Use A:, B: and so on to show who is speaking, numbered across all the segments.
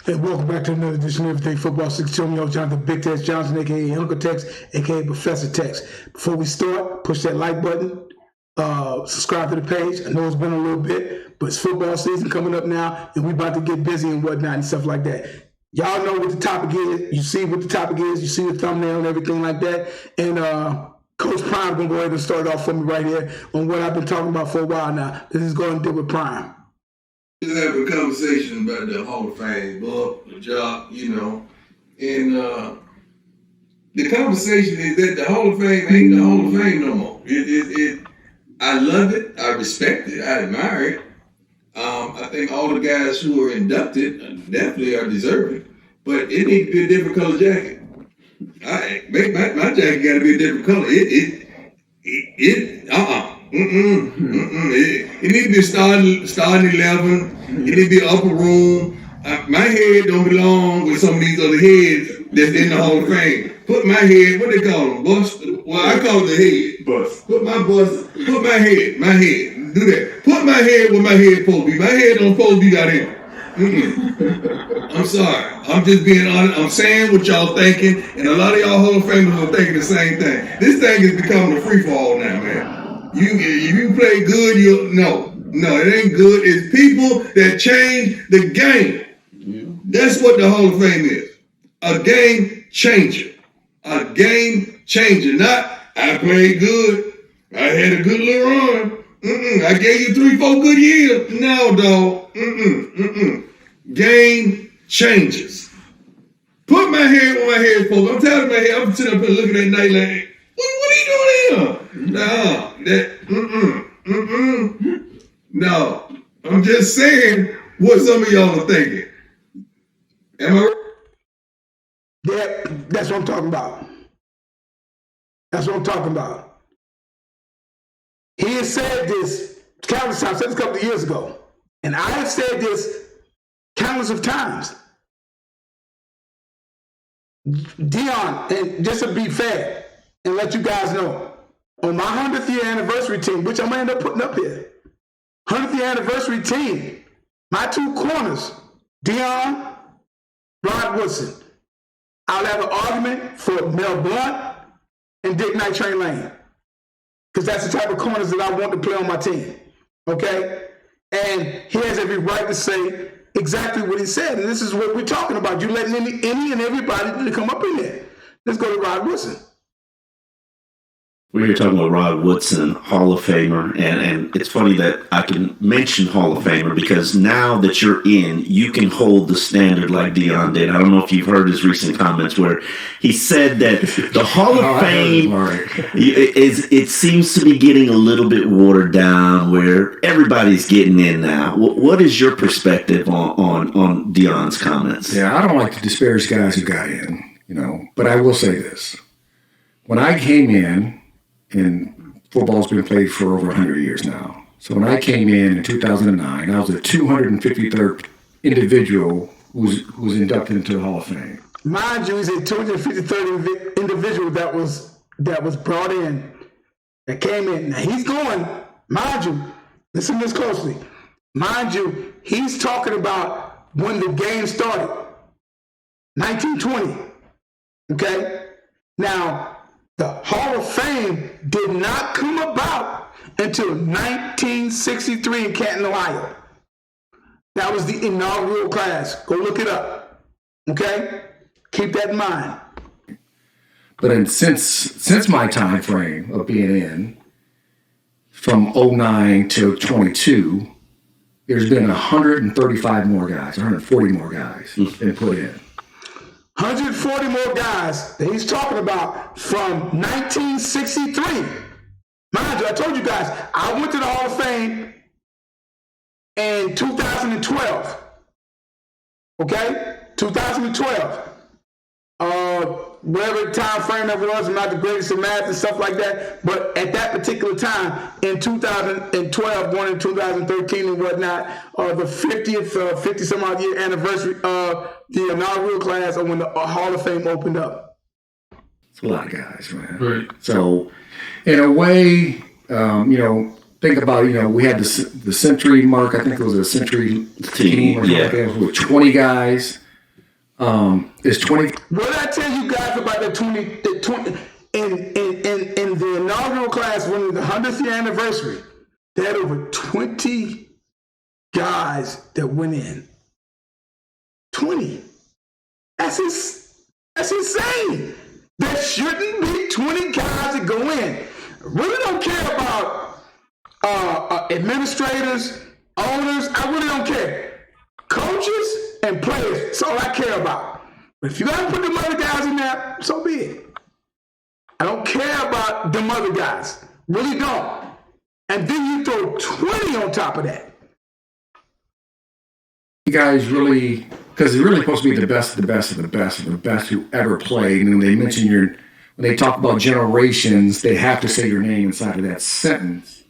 A: Hey, welcome back to another edition of Everything Football 62. I'm your host, Jonathan Big Tex Johnson, a.k.a. Uncle Tex, a.k.a. Professor Tex. Before we start, push that like button, subscribe to the page. I know it's been a little bit, but it's football season coming up now, and we're about to get busy and whatnot and stuff like that. Y'all know what the topic is. You see what the topic is. You see the thumbnail and everything like that. And Coach Prime going to go ahead and start off for me right here on what I've been talking about for a while now. This is going to deal with Prime.
B: Just having a conversation about the Hall of Fame, Bob, the job, and the conversation is that the Hall of Fame ain't the Hall of Fame no more. I love it, I respect it, I admire it. I think all the guys who are inducted definitely are deserving, but it needs to be a different color jacket. My jacket got to be a different color. It needs to be starting 11. It needs to be upper room. My head don't belong with some of these other heads that's in the Hall of Fame. Put my head, what they call them? Bust? Well, I call it the head. Bust. Put my head. Do that. Put my head where my head supposed to be. My head don't supposed to be out here. I'm sorry. I'm just being honest. I'm saying what y'all thinking, and a lot of y'all Hall of Famers are thinking the same thing. This thing is becoming a free fall now, man. If you play good, no, it ain't good. It's people that change the game. Yeah. That's what the Hall of Fame is. A game changer. A game changer. Not, I played good. I had a good little run. I gave you 3-4 good years. No, dog. Game changes. Put my head where my head is supposed to. I'm tired of my head. I'm sitting up here looking at night like, what are you doing here? No, I'm just saying what some of y'all are thinking. Am I right?
A: Yeah, that's what I'm talking about. He has said this countless times, said this a couple of years ago. And I have said this countless of times. Dion, and just to be fair and let you guys know, on my 100th year anniversary team, which I'm going to end up putting up here, 100th year anniversary team, my two corners, Dion, Rod Woodson. I'll have an argument for Mel Blunt and Dick Night Train Lane. Because that's the type of corners that I want to play on my team. Okay? And he has every right to say exactly what he said. And this is what we're talking about. You're letting any and everybody to come up in there. Let's go to Rod Woodson.
C: We're here talking about Rod Woodson, Hall of Famer, and it's funny that I can mention Hall of Famer because now that you're in, you can hold the standard like Dion did. I don't know if you've heard his recent comments where he said that the Hall of Fame it seems to be getting a little bit watered down where everybody's getting in now. What is your perspective on Dion's comments?
D: Yeah, I don't like to disparage guys who got in, but I will say this. When I came in, and football's been played for over 100 years now. So when I came in 2009, I was the 253rd individual who was inducted into the Hall of Fame.
A: Mind you, he's a 253rd individual that was brought in, that came in. Now he's going, mind you, listen to this closely. Mind you, he's talking about when the game started, 1920. Okay? Now, the Hall of Fame did not come about until 1963 in Canton, Ohio. That was the inaugural class. Go look it up. Okay? Keep that in mind.
D: But since my time frame of being in, from 09 to 22, there's been 135 more guys, 140 more guys been put in.
A: 140 more guys that he's talking about from 1963. Mind you, I told you guys, I went to the Hall of Fame in 2012. Okay? 2012. Whatever time frame that was, I'm not the greatest at math and stuff like that, but at that particular time, in 2012, going in 2013 and whatnot, the 50 some odd year anniversary of the inaugural class of when the Hall of Fame opened up.
D: It's a lot of guys, man. Right. So, in a way, think about, we had the century mark. I think it was a century team or something like that with 20 guys. is 20.
A: What did I tell you guys about the 20 in the inaugural class when it was the 100th year anniversary? They had over 20 guys that went in. 20. That's insane. There shouldn't be 20 guys that go in. Really don't care about administrators, owners. I really don't care. Coaches and players, that's all I care about. But if you gotta put them other guys in there, so be it. I don't care about them other guys. Really don't. And then you throw 20 on top of that.
D: You guys really, because you're really supposed to be the best of the best of the best of the best who ever played. And when they mention when they talk about generations, they have to say your name inside of that sentence.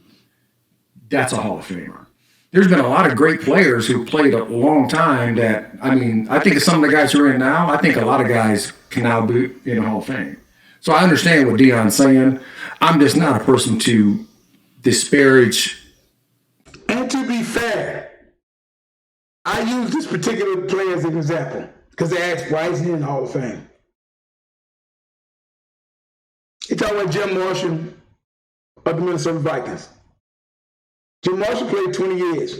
D: That's a Hall of Famer. There's been a lot of great players who played a long time that, I mean, I think of some of the guys who are in now, I think a lot of guys can now be in the Hall of Fame. So I understand what Deion's saying. I'm just not a person to disparage.
A: And to be fair, I use this particular player as an example because they asked why is he in the Hall of Fame. He talking about Jim Marshall of the Minnesota Vikings. Jim Marshall played 20 years.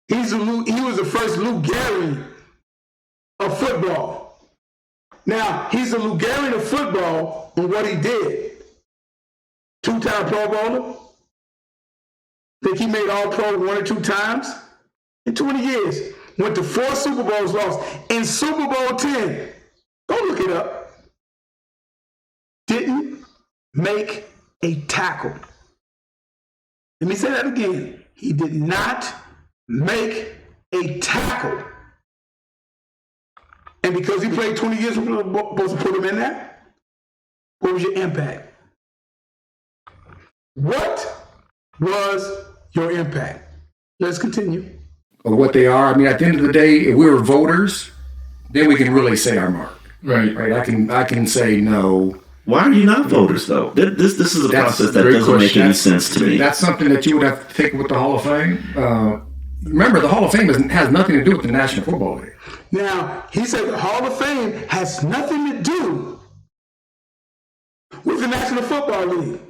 A: He was the first Lou Gehrig of football. Now, he's a Lou Gehrig of football in what he did. 2-time Pro Bowler. Think he made All-Pro 1 or 2 times. In 20 years, went to 4 Super Bowls, lost. In Super Bowl 10, go look it up, didn't make a tackle. Let me say that again. He did not make a tackle. And because he played 20 years, we're supposed to put him in there? What was your impact? What was your impact? Let's continue.
D: Of what they are. I mean, at the end of the day, if we were voters, then we can really say our mark.
B: Right.
D: I can say no.
C: Why are you not voters, though? This is a process that doesn't make any sense to me.
D: That's something that you would have to take with the Hall of Fame. Remember, the Hall of Fame has nothing to do with the National Football League.
A: Now, he said the Hall of Fame has nothing to do with the National Football League.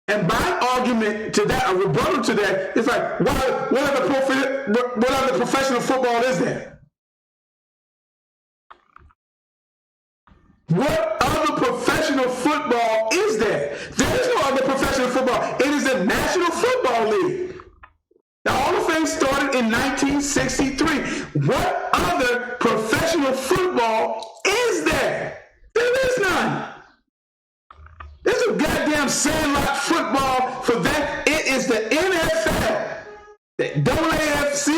A: And my argument to that, a rebuttal to that, is like, what other professional football is there? What other professional football is there? There is no other professional football. It is the National Football League. The Hall of Fame started in 1963. What other professional football is there? There is none. There's a goddamn sandlot football for that. It is the NFL, the AAFC,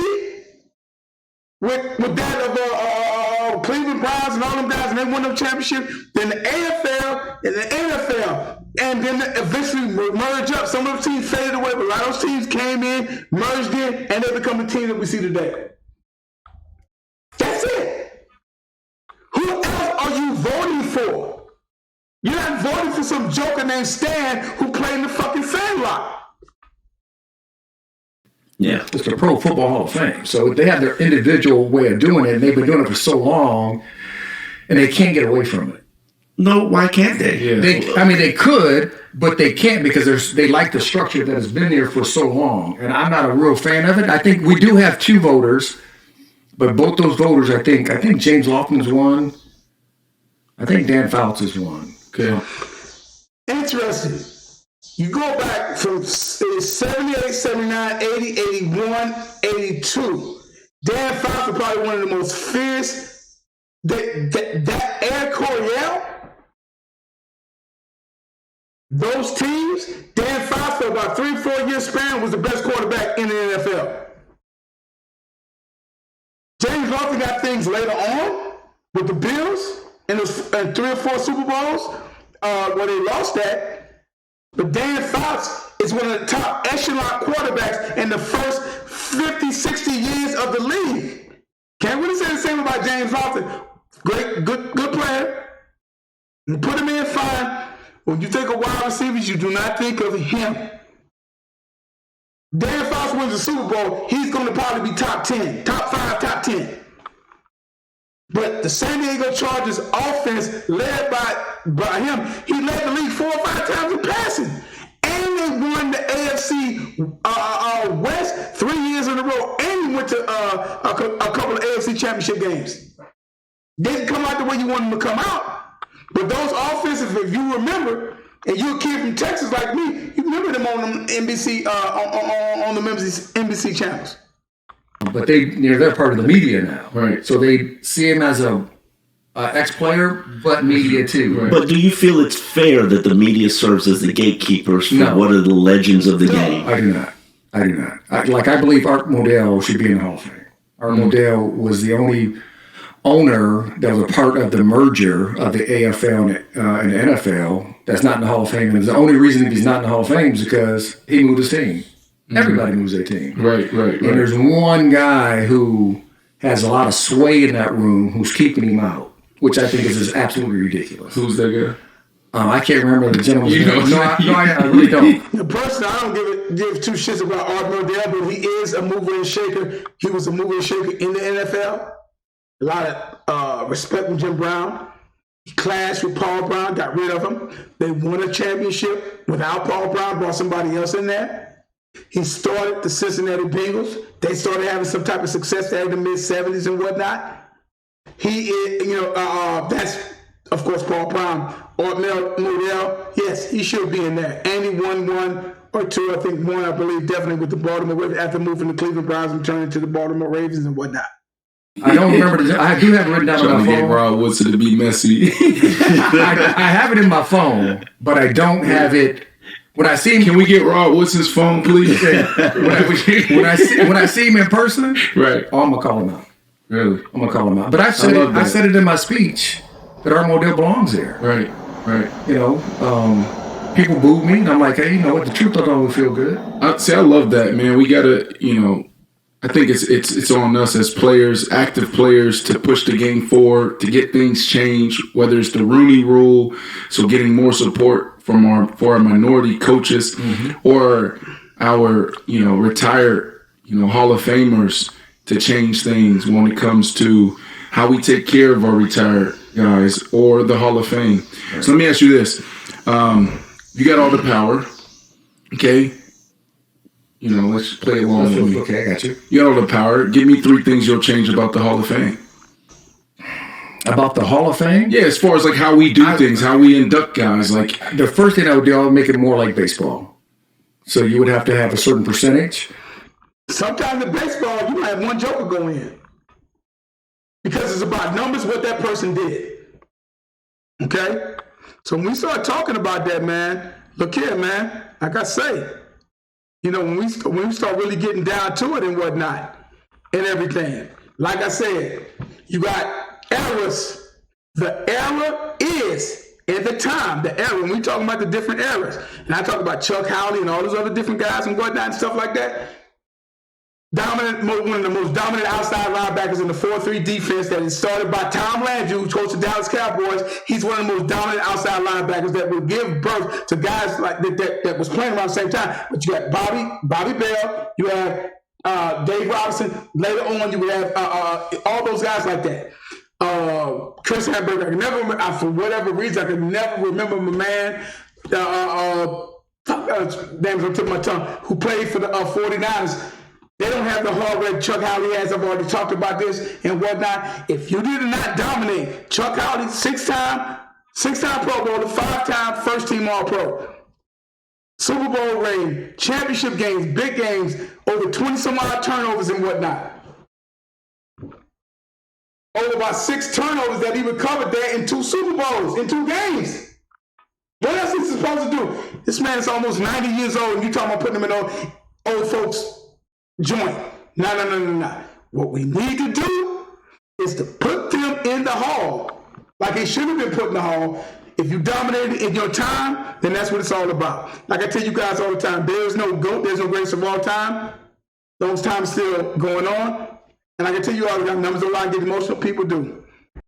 A: with that of Cleveland Browns and all them guys, and they won them championship. Then the AFL and the NFL, and then eventually merge up. Some of those teams faded away, but a lot of those teams came in, merged in, and they become the team that we see today. That's it. Who else are you voting for? You're not voting for some joker named Stan who played in the fucking Sandlot.
C: Yeah.
D: It's the Pro Football Hall of Fame. So they have their individual way of doing it, and they've been doing it for so long, and they can't get away from it.
C: No, why can't they?
B: Yeah.
D: They could, but they can't because they like the structure that has been there for so long. And I'm not a real fan of it. I think we do have 2 voters, but both those voters, I think James Lofton's one. I think Dan Fouts is one.
B: Okay.
A: Interesting. You go back from 78, 79, 80, 81, 82. Dan Fouts was probably one of the most fierce. That Air Coryell, those teams, Dan Fouts for about 3-4 years span was the best quarterback in the NFL. James Lofton got things later on with the Bills and 3 or 4 Super Bowls where they lost that. But Dan Fouts is one of the top echelon quarterbacks in the first 50, 60 years of the league. Can't really say the same about James Lofton. Great, good player. You put him in fine. When you think of wide receivers, you do not think of him. Dan Fouts wins the Super Bowl, he's going to probably be top 10, top 5, top 10. But the San Diego Chargers offense, led by him, he led the league 4 or 5 times in passing. And they won the AFC West 3 years in a row. And he went to a couple of AFC championship games. Didn't come out the way you want them to come out. But those offenses, if you remember, and you're a kid from Texas like me, you remember them on the NBC, on the NBC channels.
D: But they're part of the media now, right? So they see him as a ex-player, but media too. Right?
C: But do you feel it's fair that the media serves as the gatekeepers for what are the legends of the game?
D: I do not. I believe Art Modell should be in the Hall of Fame. Art Modell was the only owner that was a part of the merger of the AFL and the NFL that's not in the Hall of Fame. And the only reason he's not in the Hall of Fame is because he moved his team. Everybody moves their team.
E: Right.
D: And there's one guy who has a lot of sway in that room who's keeping him out, which I think is just absolutely ridiculous.
E: Who's that guy?
D: I can't remember the gentleman's name. No, I really don't.
A: Personally, I don't give two shits about Art Modell, but he is a mover and shaker. He was a mover and shaker in the NFL. A lot of respect from Jim Brown. He clashed with Paul Brown, got rid of him. They won a championship without Paul Brown, brought somebody else in there. He started the Cincinnati Bengals. They started having some type of success there in the mid-'70s and whatnot. He is, that's, of course, Paul Brown. Art Modell, yes, he should be in there. And he won 1 or 2, I think one, I believe, definitely with the Baltimore Ravens after moving to Cleveland Browns and turning to the Baltimore Ravens and whatnot.
D: I don't remember. I do have it written down on my phone.
E: Get Rod Woodson to be messy.
D: I have it in my phone, but I don't have it. When I see him,
E: can we get Rod Woodson's phone, please?
D: when I see him in person,
E: right?
D: Oh, I'm gonna call him out.
E: Really,
D: I'm gonna call him out. But I said it in my speech that Art Modell belongs there.
E: Right.
D: People booed me, and I'm like, hey, you know what? The truth don't always feel good.
E: I love that, man. We gotta, I think it's on us as players, active players, to push the game forward, to get things changed, whether it's the Rooney Rule, so getting more support for our minority coaches, or our, retired, Hall of Famers, to change things when it comes to how we take care of our retired guys or the Hall of Fame. Right. So let me ask you this. You got all the power, okay? Let's play along with me.
D: Okay, I got you.
E: You got all the power. Give me 3 things you'll change about the Hall of Fame.
D: About the Hall of Fame?
E: Yeah, as far as like how we do things, how we induct guys. Like,
D: the first thing I would do, I would make it more like baseball. So you would have to have a certain percentage.
A: Sometimes in baseball, you might have one joker go in. Because it's about numbers, what that person did. Okay? So when we start talking about that, man, look here, man, like I say, when we start really getting down to it and whatnot and everything, like I said, you got eras. The era is, at the time, the era, when we talking about the different eras, and I talk about Chuck Howley and all those other different guys and whatnot and stuff like that, one of the most dominant outside linebackers in the 4-3 defense that is started by Tom Landry, who coached the Dallas Cowboys. He's one of the most dominant outside linebackers that will give birth to guys like that was playing around the same time. But you got Bobby Bell, you have Dave Robinson. Later on, you would have all those guys like that. Chris Hamburger. I can never remember, for whatever reason, I can never remember my man. Names on the tip of my tongue. Who played for the 49ers. They don't have the hard work Chuck Howley has. I've already talked about this and whatnot. If you did not dominate, Chuck Howley, 6-time Pro Bowler, 5-time first team All-Pro. Super Bowl ring, championship games, big games, over 20 some odd turnovers and whatnot. Over about 6 turnovers that he recovered there in 2 Super Bowls, in 2 games. What else is he supposed to do? This man's almost 90 years old and you talking about putting him in old folks' joint. No. What we need to do is to put them in the hall like they should have been put in the hall. If you dominated in your time, then that's what it's all about. Like I tell you guys all the time, there's no GOAT, there's no greatest of all time. Those times still going on. And like I tell you all the time, numbers don't lie, get emotional, people do.